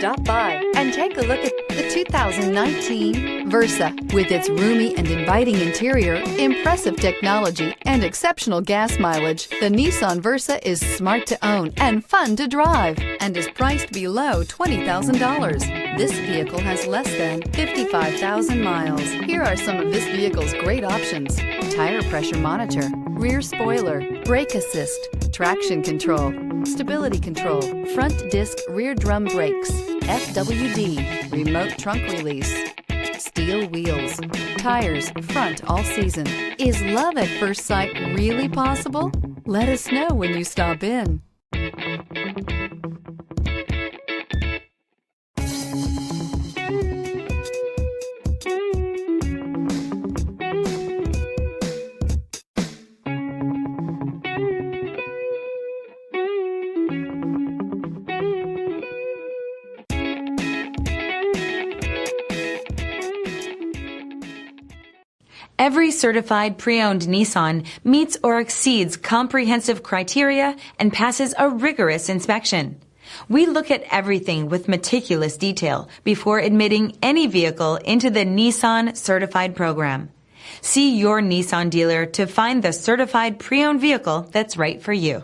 Stop by and take a look at the 2019 Versa. With its roomy and inviting interior, impressive technology, and exceptional gas mileage, the Nissan Versa is smart to own and fun to drive and is priced below $20,000. This vehicle has less than 55,000 miles. Here are some of this vehicle's great options: tire pressure monitor, rear spoiler, brake assist, traction control, stability control, front disc rear drum brakes, FWD, remote trunk release, steel wheels, tires front all season. Is love at first sight really possible? Let us know when you stop in. Every certified pre-owned Nissan meets or exceeds comprehensive criteria and passes a rigorous inspection. We look at everything with meticulous detail before admitting any vehicle into the Nissan Certified program. See your Nissan dealer to find the certified pre-owned vehicle that's right for you.